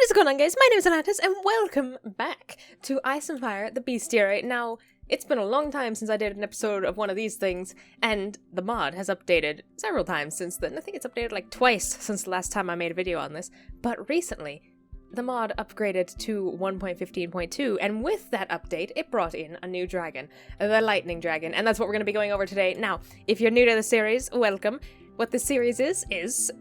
What is going on, guys? My name is Atlantis, and welcome back to Ice and Fire, the Bestiary. Now, it's been a long time since I did an episode of one of these things, and the mod has updated several times since then. I think it's updated like twice since the last time I made a video on this, but recently, the mod upgraded to 1.15.2, and with that update, it brought in a new dragon, the Lightning Dragon, and that's what we're going to be going over today. Now, if you're new to the series, welcome. What this series is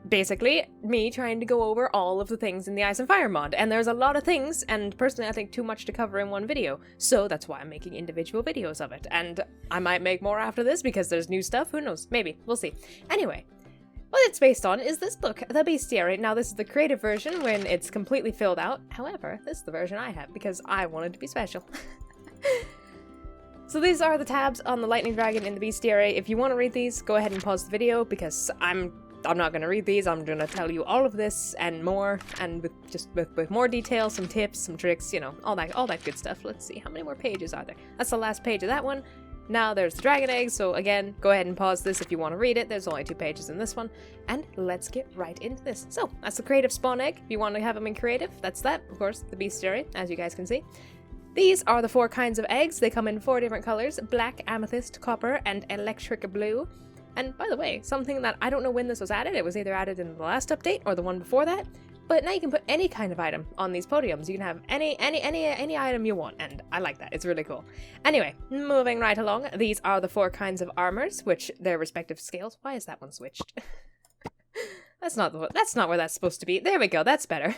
basically me trying to go over all of the things in the Ice and Fire mod, and there's a lot of things, and personally I think too much to cover in one video, so that's why I'm making individual videos of it, and I might make more after this because there's new stuff, who knows, maybe, we'll see. Anyway, what it's based on is this book, The Bestiary. Now this is the creative version when it's completely filled out, however, this is the version I have because I wanted to be special. So these are the tabs on the Lightning Dragon in the Bestiary. If you want to read these, go ahead and pause the video because I'm not going to read these. I'm going to tell you all of this and more, and with more details, some tips, some tricks, you know, all that good stuff. Let's see, how many more pages are there? That's the last page of that one. Now there's the dragon egg, so again, go ahead and pause this if you want to read it. There's only 2 pages in this one, and let's get right into this. So, that's the creative spawn egg. If you want to have them in creative, that's that. Of course, the bestiary, as you guys can see. These are the 4 kinds of eggs. They come in 4 different colors: black, amethyst, copper, and electric blue. And by the way, something that I don't know when this was added, it was either added in the last update or the one before that, but now you can put any kind of item on these podiums. You can have any item you want, and I like that. It's really cool. Anyway, moving right along, these are the 4 kinds of armors, which their respective scales. Why is that one switched? That's not where that's supposed to be. There we go, that's better.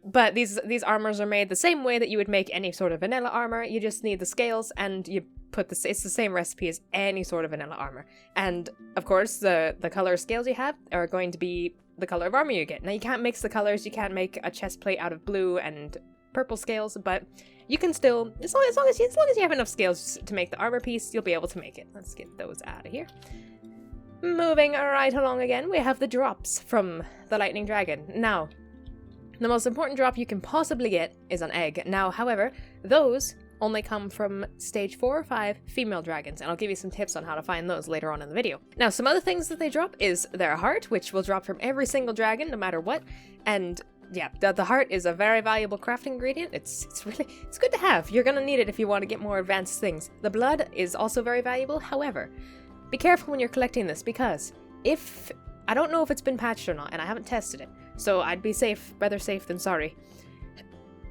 But these armors are made the same way that you would make any sort of vanilla armor. You just need the scales, and you put it's the same recipe as any sort of vanilla armor. And of course, the color scales you have are going to be the color of armor you get. Now you can't mix the colors. You can't make a chest plate out of blue and purple scales, but you can still, as long as you have enough scales to make the armor piece, you'll be able to make it. Let's get those out of here. Moving right along again, we have the drops from the Lightning Dragon. Now, the most important drop you can possibly get is an egg. Now, however, those only come from stage 4 or 5 female dragons, and I'll give you some tips on how to find those later on in the video. Now, some other things that they drop is their heart, which will drop from every single dragon, no matter what, and yeah, the heart is a very valuable crafting ingredient. It's good to have. You're gonna need it if you want to get more advanced things. The blood is also very valuable, however, be careful when you're collecting this, because I don't know if it's been patched or not, and I haven't tested it, so I'd be better safe than sorry.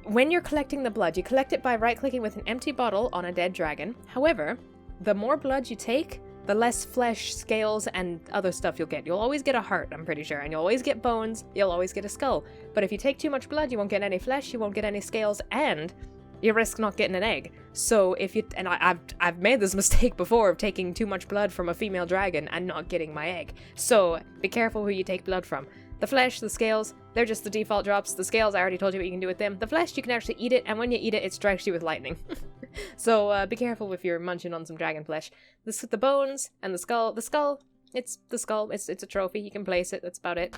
When you're collecting the blood, you collect it by right-clicking with an empty bottle on a dead dragon. However, the more blood you take, the less flesh, scales, and other stuff you'll get. You'll always get a heart, I'm pretty sure, and you'll always get bones, you'll always get a skull. But if you take too much blood, you won't get any flesh, you won't get any scales, and you risk not getting an egg. So I've made this mistake before of taking too much blood from a female dragon and not getting my egg. So be careful who you take blood from. The flesh, the scales, they're just the default drops. The scales, I already told you what you can do with them. The flesh, you can actually eat it, and when you eat it, it strikes you with lightning. So be careful if you're munching on some dragon flesh. The bones and the skull. It's a trophy. You can place it. That's about it.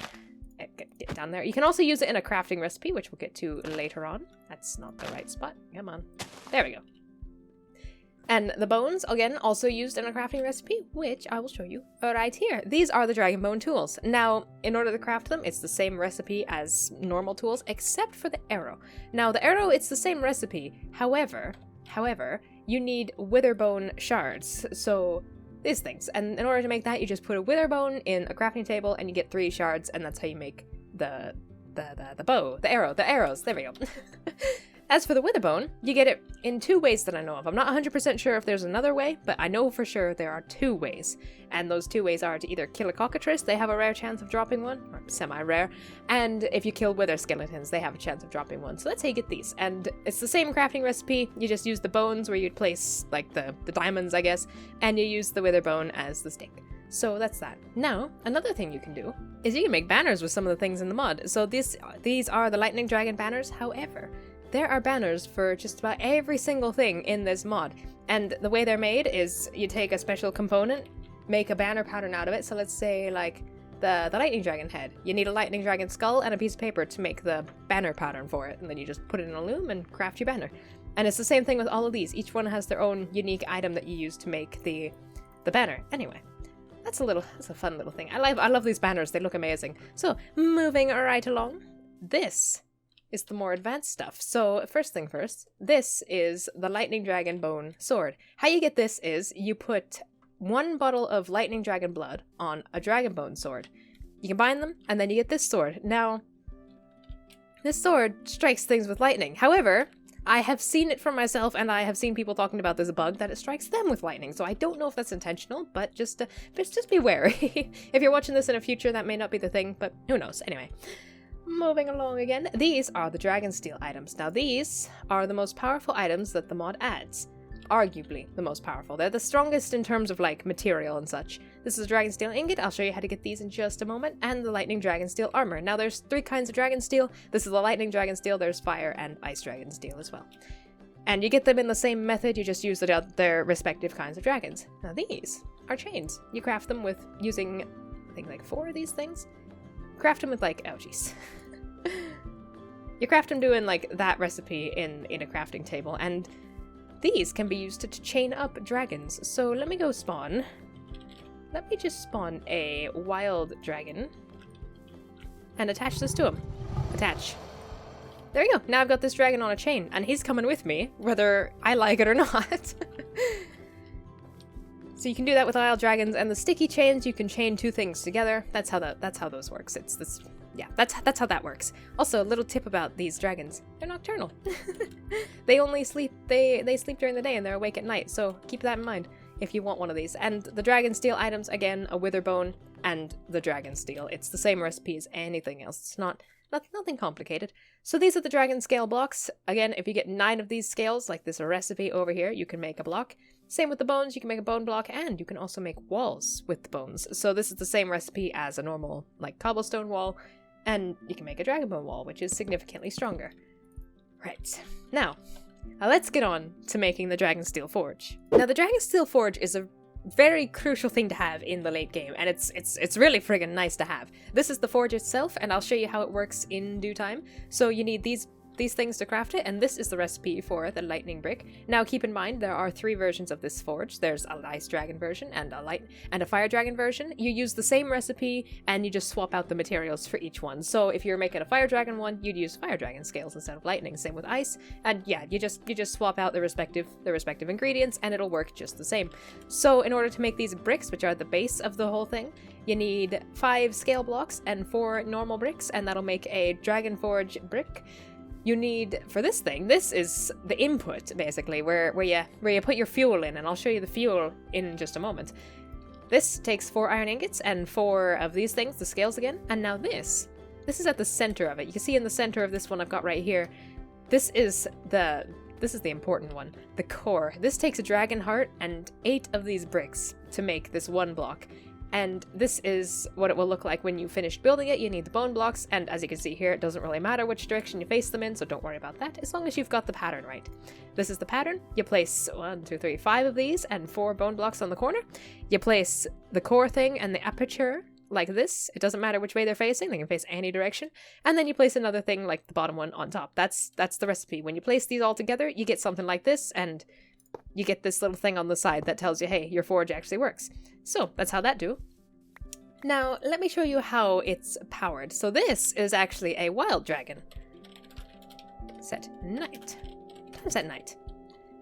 Get down there. You can also use it in a crafting recipe, which we'll get to later on. That's not the right spot. Come on. There we go. And the bones, again, also used in a crafting recipe, which I will show you right here. These are the dragon bone tools. Now, in order to craft them, it's the same recipe as normal tools, except for the arrow. Now, the arrow, it's the same recipe. However, you need witherbone shards. So, these things. And in order to make that, you just put a witherbone in a crafting table, and you get 3 shards, and that's how you make the bow, the arrows. There we go. As for the witherbone, you get it in 2 ways that I know of. I'm not 100% sure if there's another way, but I know for sure there are 2 ways. And those 2 ways are to either kill a cockatrice, they have a rare chance of dropping one, or semi-rare, and if you kill wither skeletons, they have a chance of dropping one. So that's how you get these. And it's the same crafting recipe, you just use the bones where you'd place, like, the diamonds, I guess, and you use the witherbone as the stick. So that's that. Now, another thing you can do is you can make banners with some of the things in the mod. So these are the Lightning Dragon banners, however, there are banners for just about every single thing in this mod, and the way they're made is you take a special component, make a banner pattern out of it. So let's say like the lightning dragon head. You need a lightning dragon skull and a piece of paper to make the banner pattern for it, and then you just put it in a loom and craft your banner. And it's the same thing with all of these. Each one has their own unique item that you use to make the banner. Anyway, that's a fun little thing. I love these banners. They look amazing. So moving right along. this is the more advanced stuff. So first thing first, this is the Lightning Dragon Bone Sword. How you get this is you put 1 bottle of Lightning Dragon blood on a Dragon Bone sword. You combine them, and then you get this sword. Now, this sword strikes things with lightning. However, I have seen it for myself, and I have seen people talking about this bug that it strikes them with lightning. So I don't know if that's intentional, but just be wary. If you're watching this in the future, that may not be the thing, but who knows. Anyway, moving along again. These are the Dragonsteel items. Now, these are the most powerful items that the mod adds. Arguably the most powerful. They're the strongest in terms of like material and such. This is a Dragonsteel ingot. I'll show you how to get these in just a moment. And the Lightning Dragonsteel armor. Now there's 3 kinds of Dragonsteel. This is the Lightning Dragonsteel. There's Fire and Ice Dragonsteel as well. And you get them in the same method. You just use their respective kinds of dragons. Now these are chains. You craft them with using, I think, like 4 of these things. Craft them with like, oh jeez. You craft them doing like that recipe in a crafting table, and these can be used to chain up dragons. So let me go spawn. Let me just spawn a wild dragon and attach this to him. Attach. There you go. Now I've got this dragon on a chain, and he's coming with me, whether I like it or not. So you can do that with wild dragons, and the sticky chains, you can chain 2 things together. That's how those works. It's this. Yeah, that's how that works. Also, a little tip about these dragons. They're nocturnal. They only sleep, they sleep during the day and they're awake at night, so keep that in mind if you want one of these. And the Dragonsteel items, again, a Witherbone and the Dragonsteel. It's the same recipe as anything else. It's nothing complicated. So these are the dragon scale blocks. Again, if you get 9 of these scales, like this recipe over here, you can make a block. Same with the bones, you can make a bone block, and you can also make walls with the bones. So this is the same recipe as a normal, like, cobblestone wall. And you can make a dragon bone wall, which is significantly stronger. Right. Now, let's get on to making the Dragonsteel Forge. Now, the Dragonsteel Forge is a very crucial thing to have in the late game, and it's really friggin' nice to have. This is the forge itself, and I'll show you how it works in due time. So you need these things to craft it, and this is the recipe for the lightning brick. Now keep in mind there are 3 versions of this forge. There's an ice dragon version and a fire dragon version. You use the same recipe and you just swap out the materials for each one. So if you're making a fire dragon one, you'd use fire dragon scales instead of lightning. Same with ice, and yeah, you just swap out the respective ingredients and it'll work just the same. So in order to make these bricks, which are the base of the whole thing, you need 5 scale blocks and 4 normal bricks, and that'll make a dragon forge brick. You need, for this thing, this is the input, basically, where you put your fuel in, and I'll show you the fuel in just a moment. This takes 4 iron ingots and 4 of these things, the scales again, and now this is at the center of it. You can see in the center of this one I've got right here, this is the important one, the core. This takes a dragon heart and 8 of these bricks to make this one block. And this is what it will look like when you finish building it. You need the bone blocks, and as you can see here, it doesn't really matter which direction you face them in, so don't worry about that, as long as you've got the pattern right. This is the pattern. You place 1, 2, 3, 5 of these, and 4 bone blocks on the corner. You place the core thing and the aperture like this. It doesn't matter which way they're facing, they can face any direction. And then you place another thing like the bottom one on top. That's the recipe. When you place these all together, you get something like this, and you get this little thing on the side that tells you, hey, your forge actually works. So that's how that do. Now, let me show you how it's powered. So this is actually a wild dragon. Set night. Time's at night.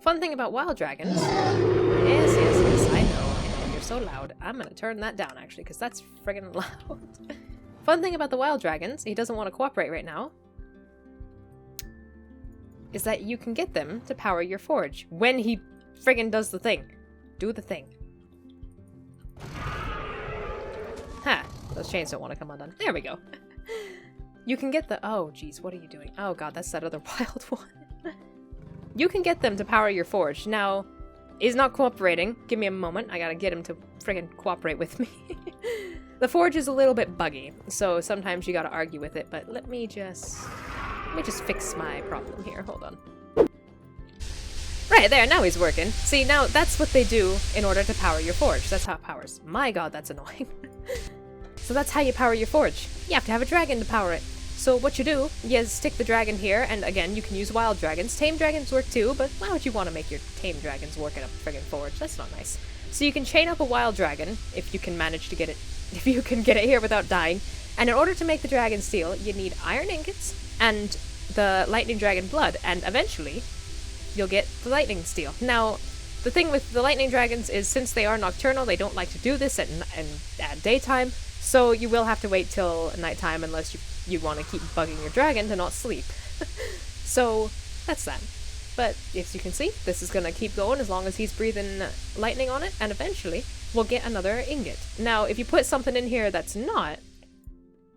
Fun thing about wild dragons. Yes, I know. You're so loud. I'm gonna turn that down, actually, because that's friggin' loud. Fun thing about the wild dragons, he doesn't want to cooperate right now, is that you can get them to power your forge when he friggin' does the thing. Do the thing. Ha! Those chains don't want to come undone. There we go. You can get the... Oh, geez, what are you doing? Oh, God, that's that other wild one. You can get them to power your forge. Now, he's not cooperating. Give me a moment. I gotta get him to friggin' cooperate with me. The forge is a little bit buggy, so sometimes you gotta argue with it, but let me just fix my problem here. Hold on. Right, there, now he's working. See, now that's what they do in order to power your forge. That's how it powers. My God, that's annoying. So that's how you power your forge. You have to have a dragon to power it. So what you do, you stick the dragon here, and again, you can use wild dragons. Tame dragons work too, but why would you want to make your tame dragons work in a friggin' forge? That's not nice. So you can chain up a wild dragon, if you can manage to get it if you can get it here without dying. And in order to make the dragon steel, you need iron ingots and the lightning dragon blood, and eventually you'll get the lightning steel. Now, the thing with the lightning dragons is since they are nocturnal, they don't like to do this at daytime, so you will have to wait till nighttime unless you want to keep bugging your dragon to not sleep. So, that's that. But, as you can see, this is going to keep going as long as he's breathing lightning on it, and eventually we'll get another ingot. Now, if you put something in here that's not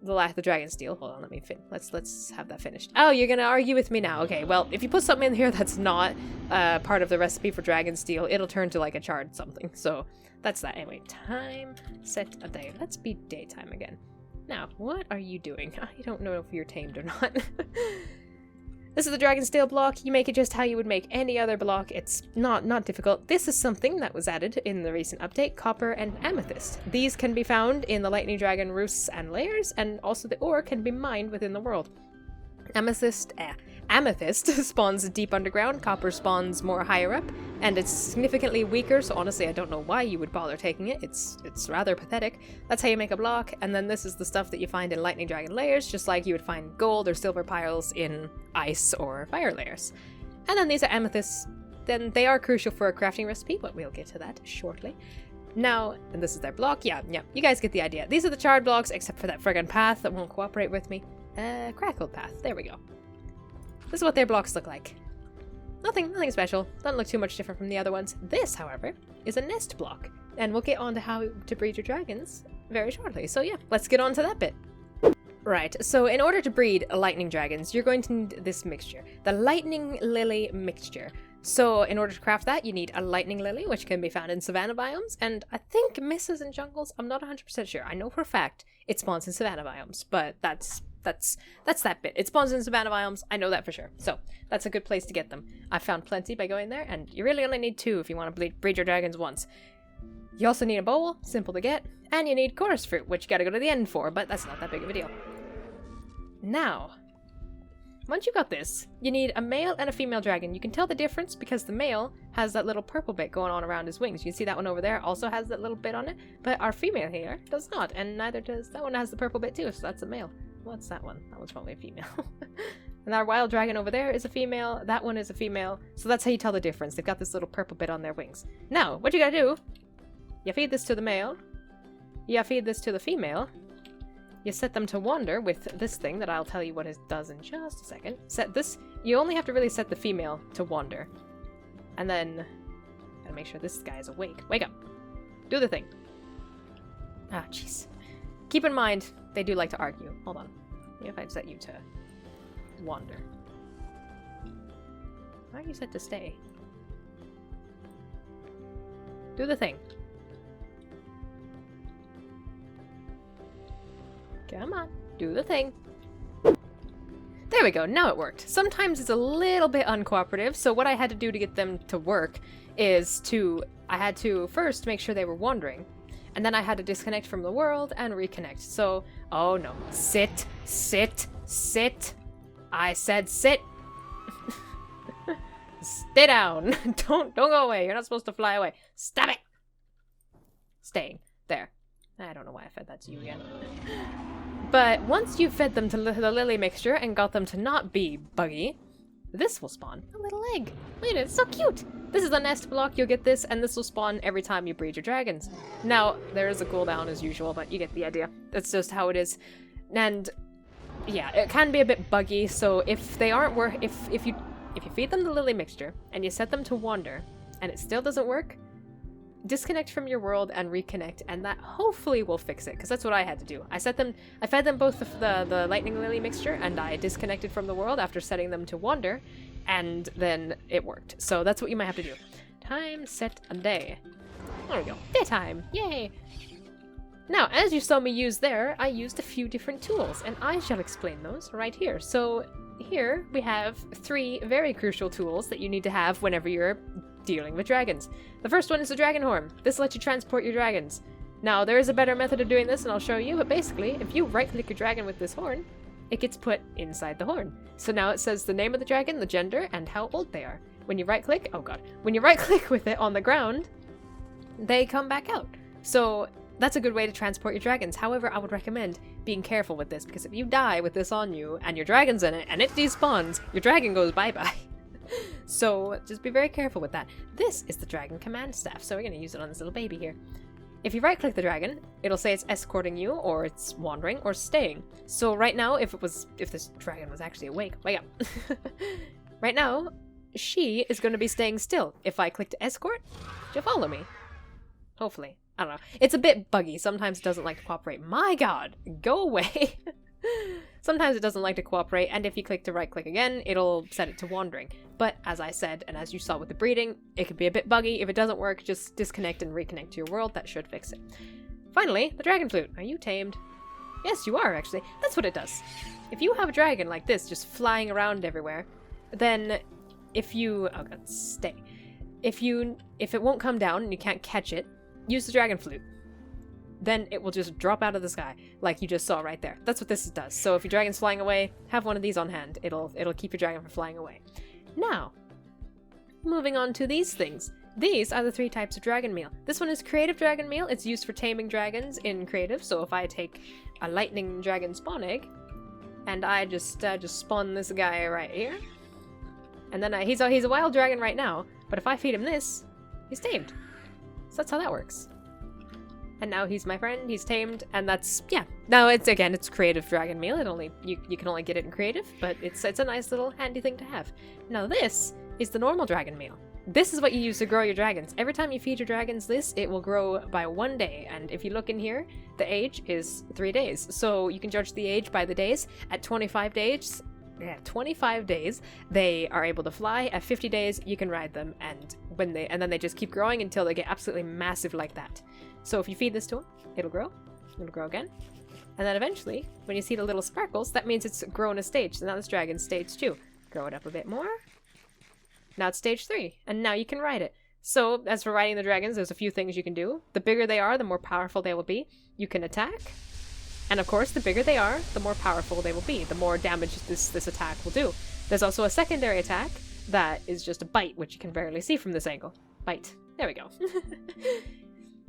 the dragon steel, hold on, let's have that finished. Oh, you're gonna argue with me now. Okay, well, if you put something in here that's not part of the recipe for dragon steel, it'll turn to like a charred something. So that's that. Anyway, time set a day. Let's be daytime again. Now, what are you doing? I don't know if you're tamed or not. This is the dragon steel block. You make it just how you would make any other block. It's not difficult. This is something that was added in the recent update, copper and amethyst. These can be found in the lightning dragon roosts and layers, and also the ore can be mined within the world. Amethyst spawns deep underground, copper spawns more higher up, and it's significantly weaker, so honestly I don't know why you would bother taking it. It's rather pathetic. That's how you make a block, and then this is the stuff that you find in lightning dragon layers, just like you would find gold or silver piles in ice or fire layers. And then these are amethysts. Then they are crucial for a crafting recipe, but we'll get to that shortly. Now, and this is their block, yeah, you guys get the idea. These are the charred blocks, except for that friggin' path that won't cooperate with me. Crackled path, there we go. This is what their blocks look like. Nothing special. Doesn't look too much different from the other ones. This, however, is a nest block. And we'll get on to how to breed your dragons very shortly. So yeah, let's get on to that bit. Right, so in order to breed lightning dragons, you're going to need this mixture. The lightning lily mixture. So in order to craft that, you need a lightning lily, which can be found in savanna biomes. And I think misses in jungles. I'm not 100% sure. I know for a fact it spawns in savanna biomes, but that's that bit. It spawns in savanna biomes, I know that for sure. So that's a good place to get them. I found plenty by going there, and you really only need 2 if you want to breed your dragons once. You also need a bowl, simple to get, and you need chorus fruit, which you gotta go to the end for, but that's not that big of a deal. Now, once you got this, you need a male and a female dragon. You can tell the difference because the male has that little purple bit going on around his wings. You can see that one over there also has that little bit on it, but our female here does not, and neither does that one. Has the purple bit too, so that's a male. What's that one? That one's probably a female. And our wild dragon over there is a female. That one is a female. So that's how you tell the difference. They've got this little purple bit on their wings. Now, what you gotta do, you feed this to the male. You feed this to the female. You set them to wander with this thing that I'll tell you what it does in just a second. Set this. You only have to really set the female to wander. And then, gotta make sure this guy is awake. Wake up. Do the thing. Ah, jeez. Keep in mind, they do like to argue. Hold on. Maybe if I set you to wander. Why are you set to stay? Do the thing. Come on. Do the thing. There we go. Now it worked. Sometimes it's a little bit uncooperative, so what I had to do to get them to work is I had to first make sure they were wandering. And then I had to disconnect from the world and reconnect. So, oh no. Sit. Sit. Sit. I said sit. Stay down. Don't go away. You're not supposed to fly away. Stop it. Staying. There. I don't know why I fed that to you again. But once you've fed them to the lily mixture and got them to not be buggy, this will spawn a little egg. Look at it, it's so cute! This is a nest block, you'll get this, and this will spawn every time you breed your dragons. Now, there is a cooldown as usual, but you get the idea. That's just how it is. And, yeah, it can be a bit buggy, so if they aren't if you feed them the lily mixture, and you set them to wander, and it still doesn't work, disconnect from your world and reconnect, and that hopefully will fix it, because that's what I had to do. I fed them both the lightning lily mixture, and I disconnected from the world after setting them to wander, and then it worked. So that's what you might have to do. Time set a day. There we go. Daytime. Yay! Now, as you saw me use there, I used a few different tools, and I shall explain those right here. So here we have 3 very crucial tools that you need to have whenever you're dealing with dragons. The first one is the dragon horn. This lets you transport your dragons. Now, there is a better method of doing this, and I'll show you, but basically, if you right-click your dragon with this horn, it gets put inside the horn. So now it says the name of the dragon, the gender, and how old they are. When you right-click, oh god, when you right-click with it on the ground, they come back out. So that's a good way to transport your dragons. However, I would recommend being careful with this, because if you die with this on you and your dragon's in it and it despawns, your dragon goes bye-bye. So just be very careful with that. This is the dragon command staff, so we're going to use it on this little baby here. If you right click the dragon, it'll say it's escorting you, or it's wandering, or staying. So right now, if this dragon was actually awake, wake up. Right now, she is going to be staying still. If I click to escort, she'll follow me. Hopefully. I don't know. It's a bit buggy. Sometimes it doesn't like to cooperate. My god, go away. Sometimes it doesn't like to cooperate, and if you click to right click again, it'll set it to wandering. But as I said, and as you saw with the breeding, it could be a bit buggy. If it doesn't work, just disconnect and reconnect to your world. That should fix it. Finally, the dragon flute. Are you tamed? Yes, you are, actually. That's what it does. If you have a dragon like this, just flying around everywhere, then if you... oh god, stay. If it won't come down and you can't catch it, use the dragon flute. Then it will just drop out of the sky, like you just saw right there. That's what this does. So if your dragon's flying away, have one of these on hand. It'll keep your dragon from flying away. Now, moving on to these things. These are the 3 types of dragon meal. This one is creative dragon meal. It's used for taming dragons in creative. So if I take a lightning dragon spawn egg, and I just spawn this guy right here, and then he's a wild dragon right now, but if I feed him this, he's tamed. So that's how that works. And now he's my friend, he's tamed, and that's, yeah. Now, it's creative dragon meal. You can only get it in creative, but it's a nice little handy thing to have. Now this is the normal dragon meal. This is what you use to grow your dragons. Every time you feed your dragons this, it will grow by 1 day. And if you look in here, the age is 3 days. So you can judge the age by the days. At 25 days, they are able to fly. At 50 days, you can ride them, and then they just keep growing until they get absolutely massive like that. So if you feed this to them, it'll grow again, and then eventually, when you see the little sparkles, that means it's grown a stage. So now this dragon's stage 2. Grow it up a bit more. Now it's stage 3, and now you can ride it. So as for riding the dragons, there's a few things you can do. The bigger they are, the more powerful they will be. You can attack. And of course, the bigger they are, the more powerful they will be, the more damage this attack will do. There's also a secondary attack that is just a bite, which you can barely see from this angle. Bite. There we go.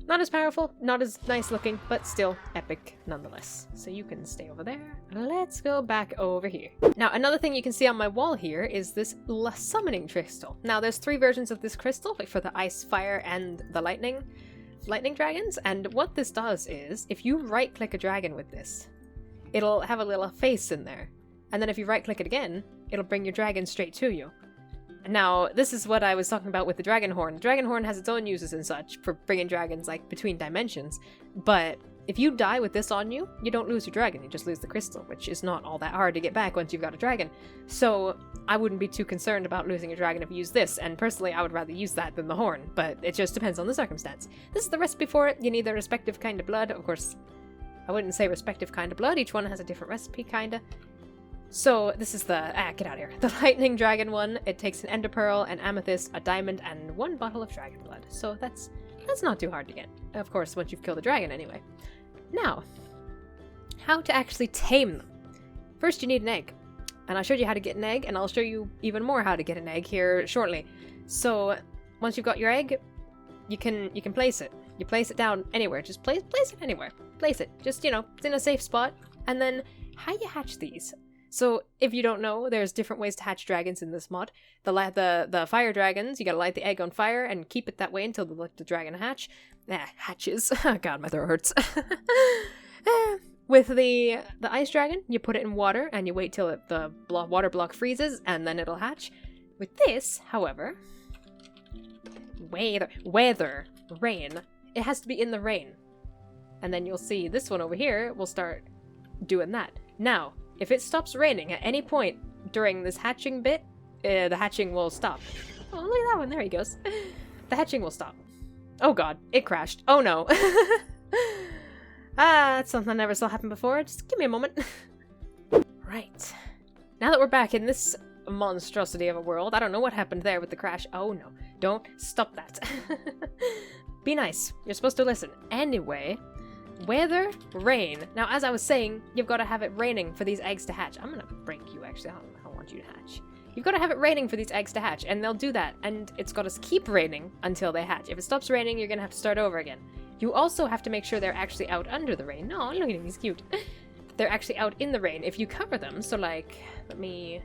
Not as powerful, not as nice looking, but still epic nonetheless. So you can stay over there. Let's go back over here. Now, another thing you can see on my wall here is this summoning crystal. Now, there's 3 versions of this crystal, like for the ice, fire, and the lightning dragons. And what this does is, if you right click a dragon with this, it'll have a little face in there. And then if you right click it again, it'll bring your dragon straight to you. Now, this is what I was talking about with the dragon horn. The dragon horn has its own uses and such for bringing dragons like between dimensions, but if you die with this on you, you don't lose your dragon, you just lose the crystal, which is not all that hard to get back once you've got a dragon. So I wouldn't be too concerned about losing a dragon if you use this, and personally I would rather use that than the horn, but it just depends on the circumstance. This is the recipe for it. You need the respective kind of blood. Of course, I wouldn't say respective kind of blood, each one has a different recipe, kinda. So this is the, get out of here. The lightning dragon one. It takes an ender pearl, an amethyst, a diamond, and 1 bottle of dragon blood. So that's not too hard to get. Of course, once you've killed a dragon anyway. Now, how to actually tame them. First you need an egg. And I showed you how to get an egg, and I'll show you even more how to get an egg here shortly. So once you've got your egg, you can place it. You place it down anywhere. Just place it anywhere. Place it. Just, it's in a safe spot. And then how you hatch these. So, if you don't know, there's different ways to hatch dragons in this mod. The fire dragons, you gotta light the egg on fire and keep it that way until the dragon hatches. Oh god, my throat hurts. With the ice dragon, you put it in water and you wait till the water block freezes and then it'll hatch. With this, however, rain, it has to be in the rain. And then you'll see this one over here will start doing that. Now, if it stops raining at any point during this hatching bit, the hatching will stop. Oh, look at that one. There he goes. The hatching will stop. Oh god, it crashed. Oh no. That's something I never saw happen before. Just give me a moment. Right. Now that we're back in this monstrosity of a world, I don't know what happened there with the crash. Oh no. Don't stop that. Be nice. You're supposed to listen. Anyway... weather, rain. Now, as I was saying, you've got to have it raining for these eggs to hatch. I'm gonna break you, actually. I don't want you to hatch. You've got to have it raining for these eggs to hatch, and they'll do that. And it's got to keep raining until they hatch. If it stops raining, you're gonna have to start over again. You also have to make sure they're actually out under the rain. No, look at him, he's cute. They're actually out in the rain. If you cover them, so like, let me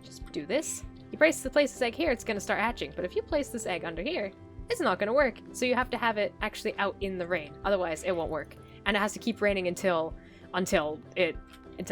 just do this. You place this egg here, it's going to start hatching. But if you place this egg under here, it's not going to work. So you have to have it actually out in the rain. Otherwise, it won't work. And it has to keep raining until it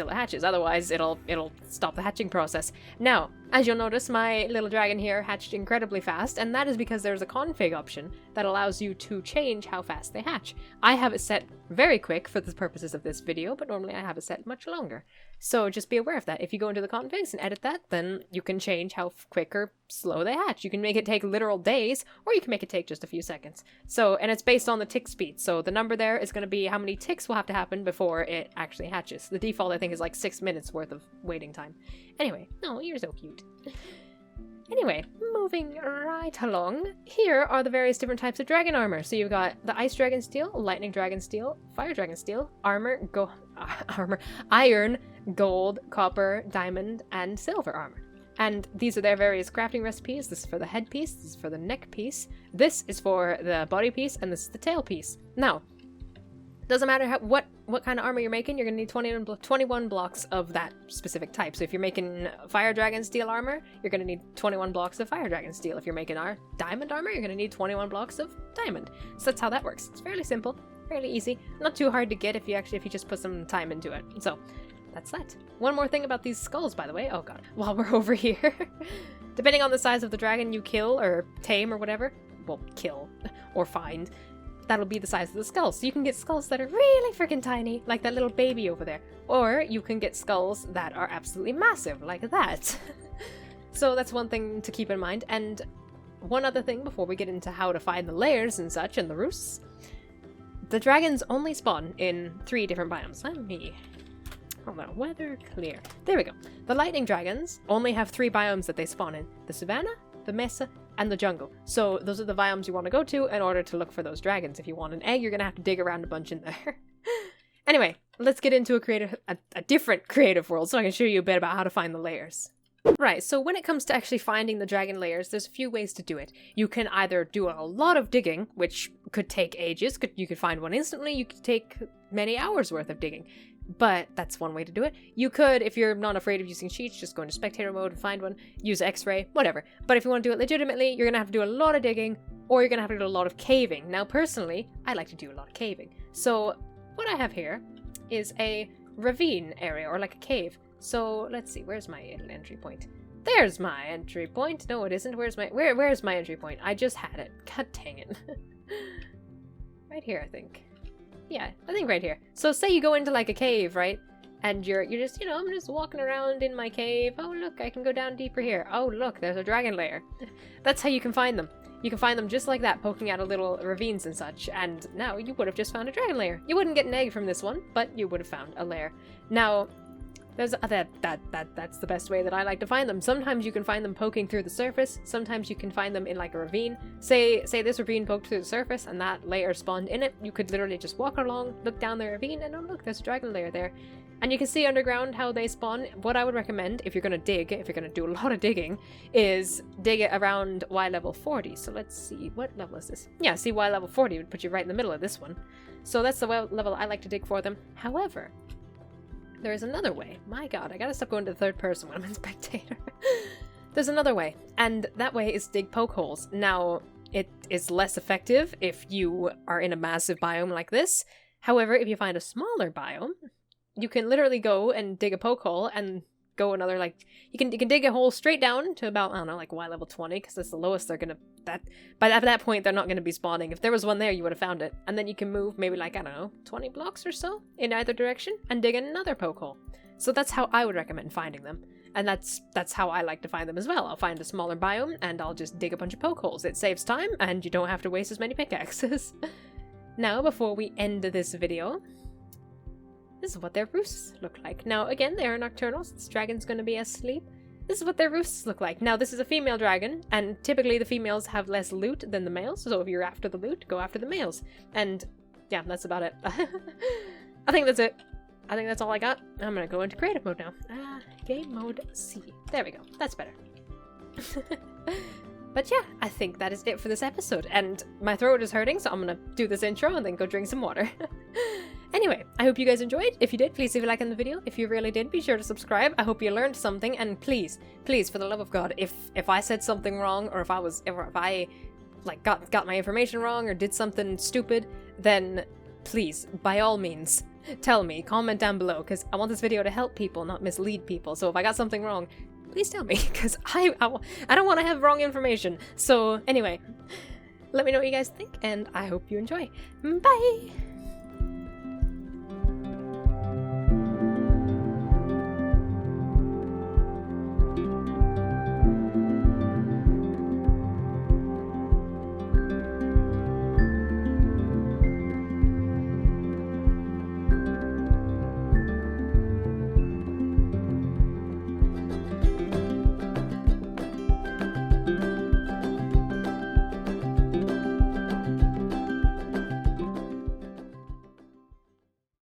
hatches. Otherwise, it'll stop the hatching process. Now, as you'll notice, my little dragon here hatched incredibly fast, and that is because there's a config option that allows you to change how fast they hatch. I have it set very quick for the purposes of this video, but normally I have it set much longer. So just be aware of that. If you go into the configs and edit that, then you can change how quick or slow they hatch. You can make it take literal days, or you can make it take just a few seconds. So, and it's based on the tick speed. So the number there is going to be how many ticks will have to happen before it actually hatches. The default, I think, is like 6 minutes worth of waiting time. Anyway, oh, you're so cute. Anyway, moving right along, here are the various different types of dragon armor. So you've got the ice dragon steel, lightning dragon steel, fire dragon steel, iron, gold, copper, diamond, and silver armor. And these are their various crafting recipes. This is for the head piece, this is for the neck piece, this is for the body piece, and this is the tail piece. Now, doesn't matter what kind of armor you're making, you're going to need 21 blocks of that specific type. So if you're making fire dragon steel armor, you're going to need 21 blocks of fire dragon steel. If you're making our diamond armor, you're going to need 21 blocks of diamond. So that's how that works. It's fairly simple, fairly easy, not too hard to get if you just put some time into it. So that's that. One more thing about these skulls, by the way. Oh god, while we're over here. Depending on the size of the dragon you kill or tame or whatever, well, kill or find, that'll be the size of the skull. So you can get skulls that are really freaking tiny, like that little baby over there. Or you can get skulls that are absolutely massive, like that. So that's one thing to keep in mind. And one other thing before we get into how to find the layers and such, and the roosts. The dragons only spawn in 3 different biomes. Let me... hold on, weather clear. There we go. The lightning dragons only have 3 biomes that they spawn in. The savanna, the mesa, and the jungle. So those are the biomes you want to go to in order to look for those dragons. If you want an egg, you're gonna have to dig around a bunch in there. Anyway, let's get into a different creative world so I can show you a bit about how to find the layers. Right, so when it comes to actually finding the dragon layers, there's a few ways to do it. You can either do a lot of digging, which could take ages. You could find one instantly, you could take many hours worth of digging. But that's one way to do it. You could, if you're not afraid of using cheats, just go into spectator mode and find one, use X-ray, whatever. But if you want to do it legitimately, you're going to have to do a lot of digging, or you're going to have to do a lot of caving. Now, personally, I like to do a lot of caving. So what I have here is a ravine area, or like a cave. So let's see, where's my entry point? There's my entry point. No, it isn't. Where's my entry point? I just had it. God dang it. Right here, I think. Yeah, I think right here. So say you go into like a cave, right? And you're just, I'm just walking around in my cave. Oh, look, I can go down deeper here. Oh, look, there's a dragon lair. That's how you can find them. You can find them just like that, poking out of little ravines and such. And now you would have just found a dragon lair. You wouldn't get an egg from this one, but you would have found a lair. Now, there's that's the best way that I like to find them. Sometimes you can find them poking through the surface. Sometimes you can find them in like a ravine. Say this ravine poked through the surface and that layer spawned in it. You could literally just walk along, look down the ravine, and oh look, there's a dragon lair there. And you can see underground how they spawn. What I would recommend if you're gonna dig, if you're gonna do a lot of digging, is dig it around Y level 40. So let's see, what level is this? Yeah, see, Y level 40 would put you right in the middle of this one. So that's the level I like to dig for them. However, there is another way. My god, I gotta stop going to the third person when I'm in spectator. There's another way, and that way is dig poke holes. Now, it is less effective if you are in a massive biome like this. However, if you find a smaller biome, you can literally go and dig a poke hole and go another, like, you can dig a hole straight down to about, I don't know, like Y level 20, because that's the lowest they're gonna, by that point, they're not gonna be spawning. If there was one there, you would have found it. And then you can move maybe like, I don't know, 20 blocks or so in either direction and dig another poke hole. So that's how I would recommend finding them. And that's how I like to find them as well. I'll find a smaller biome and I'll just dig a bunch of poke holes. It saves time and you don't have to waste as many pickaxes. Now, before we end this video, this is what their roosts look like. Now, again, they are nocturnal, so this dragon's going to be asleep. This is what their roosts look like. Now, this is a female dragon, and typically the females have less loot than the males, so if you're after the loot, go after the males. And, yeah, that's about it. I think that's it. I think that's all I got. I'm going to go into creative mode now. Game mode C. There we go. That's better. But yeah, I think that is it for this episode, and my throat is hurting, so I'm gonna do this intro and then go drink some water. Anyway, I hope you guys enjoyed. If you did, please leave a like on the video. If you really did, be sure to subscribe. I hope you learned something, and please, for the love of God, if I said something wrong, or if I like got my information wrong or did something stupid, then please, by all means, tell me, comment down below, because I want this video to help people, not mislead people. So if I got something wrong, please tell me, because I don't want to have wrong information. So anyway, let me know what you guys think, and I hope you enjoy. Bye!